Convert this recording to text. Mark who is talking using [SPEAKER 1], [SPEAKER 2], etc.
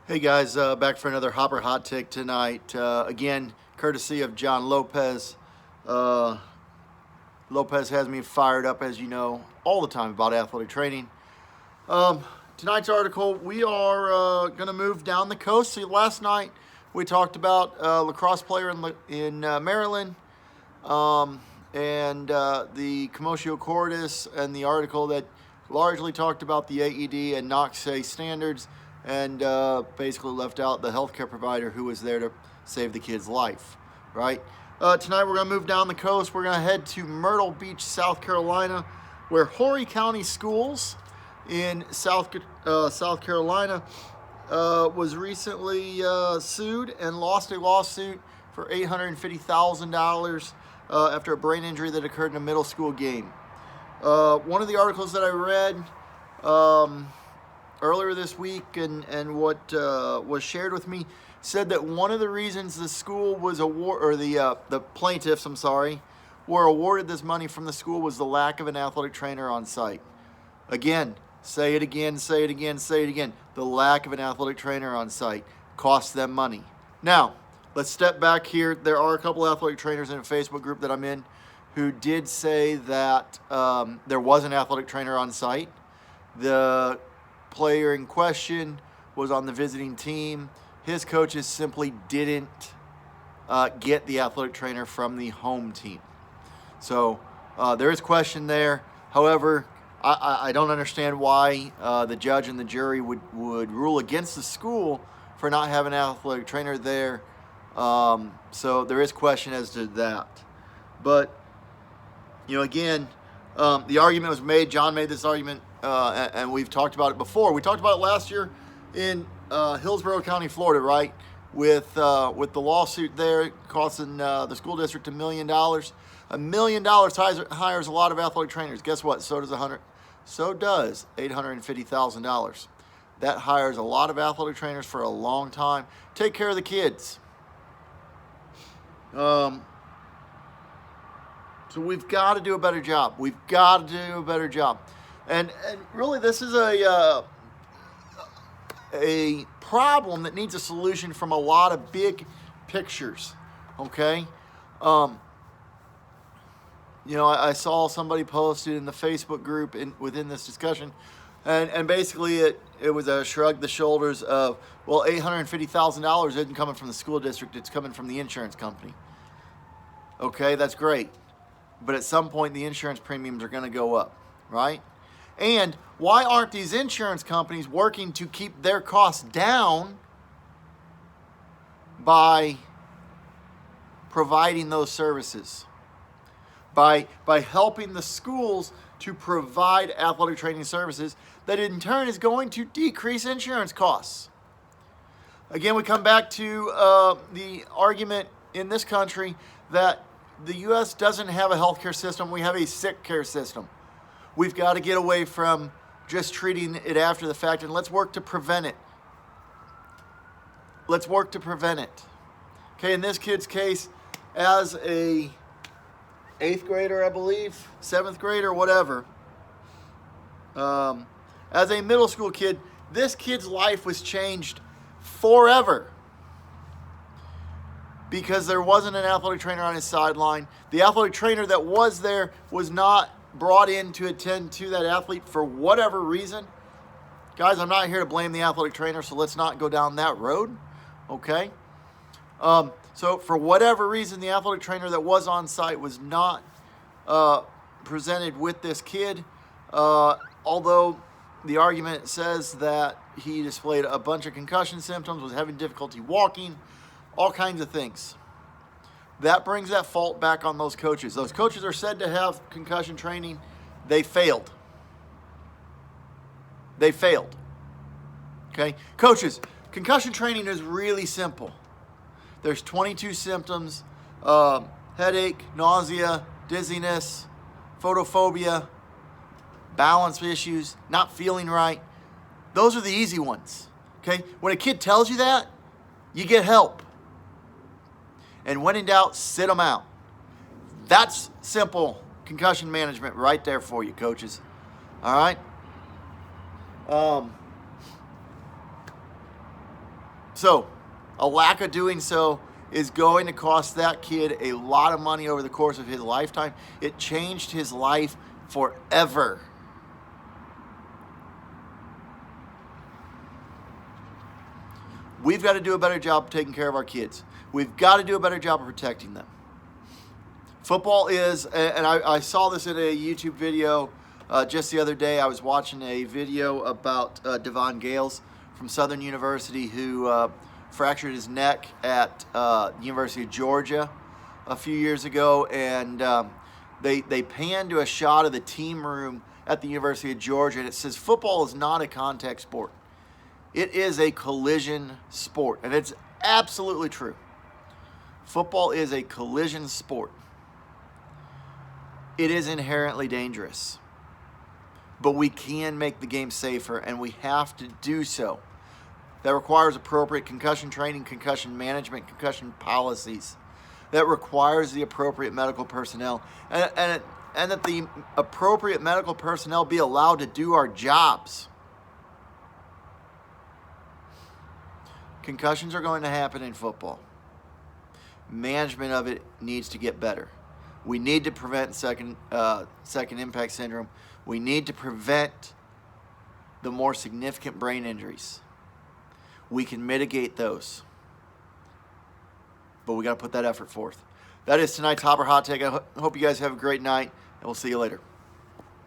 [SPEAKER 1] Hey guys, back for another Hopper Hot Take tonight. Again, courtesy of John Lopez. Uh, Lopez has me fired up, as you know, all the time about athletic training. Um, Tonight's article, we are going to move down the coast. See, last night we talked about a lacrosse player in Maryland and the commotio cordis and the article that largely talked about the AED and NOC standards and basically left out the healthcare provider who was there to save the kid's life, right? Tonight we're going to move down the coast. We're going to head to Myrtle Beach, South Carolina, where Horry County Schools in South Carolina was recently sued and lost a lawsuit for $850,000 after a brain injury that occurred in a middle school game. One of the articles that I read earlier this week and what was shared with me said that one of the reasons the school was the plaintiffs, were awarded this money from the school was the lack of an athletic trainer on site. Again, say it again, say it again, say it again. The lack of an athletic trainer on site costs them money. Now, let's step back here. There are a couple athletic trainers in a Facebook group that I'm in who did say that there was an athletic trainer on site. The player in question was on the visiting team. His coaches simply didn't get the athletic trainer from the home team. So there is question there. However, I don't understand why the judge and the jury would rule against the school for not having an athletic trainer there. So there is question as to that. But, again, the argument was made. John made this argument, and we've talked about it before. We talked about it last year in Hillsborough County, Florida, right? With the lawsuit there costing the school district $1 million. $1 million hires a lot of athletic trainers. Guess what? So does $850,000. That hires a lot of athletic trainers for a long time. Take care of the kids. So we've got to do a better job. We've got to do a better job. And really, this is a problem that needs a solution from a lot of big pictures. Okay? I saw somebody posted in the Facebook group within this discussion, and basically it was a shrug the shoulders of, well, $850,000 isn't coming from the school district, it's coming from the insurance company. Okay, that's great. But at some point, the insurance premiums are going to go up, right? And why aren't these insurance companies working to keep their costs down by providing those services? By helping the schools to provide athletic training services that in turn is going to decrease insurance costs. Again, we come back to the argument in this country that the U.S. doesn't have a healthcare system. We have a sick care system. We've got to get away from just treating it after the fact, and let's work to prevent it. Let's work to prevent it. Okay, in this kid's case, as a 8th grader, I believe, 7th grader, whatever, as a middle school kid, this kid's life was changed forever because there wasn't an athletic trainer on his sideline. The athletic trainer that was there was not brought in to attend to that athlete for whatever reason. Guys, I'm not here to blame the athletic trainer, so let's not go down that road, okay? So for whatever reason, the athletic trainer that was on site was not presented with this kid, although the argument says that he displayed a bunch of concussion symptoms, was having difficulty walking, all kinds of things. That brings that fault back on those coaches. Those coaches are said to have concussion training. They failed. They failed. Okay? Coaches, concussion training is really simple. There's 22 symptoms: headache, nausea, dizziness, photophobia, balance issues, not feeling right. Those are the easy ones. Okay? When a kid tells you that, you get help. And when in doubt, sit them out. That's simple concussion management right there for you, coaches. All right? So, a lack of doing so is going to cost that kid a lot of money over the course of his lifetime. It changed his life forever. We've got to do a better job of taking care of our kids. We've got to do a better job of protecting them. Football is, and I saw this in a YouTube video just the other day. I was watching a video about Devon Gales from Southern University who fractured his neck at University of Georgia a few years ago, and they panned to a shot of the team room at the University of Georgia, and it says football is not a contact sport. It is a collision sport, and it's absolutely true. Football is a collision sport. It is inherently dangerous, but we can make the game safer, and we have to do so. That requires appropriate concussion training, concussion management, concussion policies. That requires the appropriate medical personnel, and that the appropriate medical personnel be allowed to do our jobs. Concussions are going to happen in football. Management of it needs to get better. We need to prevent second impact syndrome. We need to prevent the more significant brain injuries. We can mitigate those, but we got to put that effort forth. That is tonight's Hopper Hot Take. I hope you guys have a great night, and we'll see you later.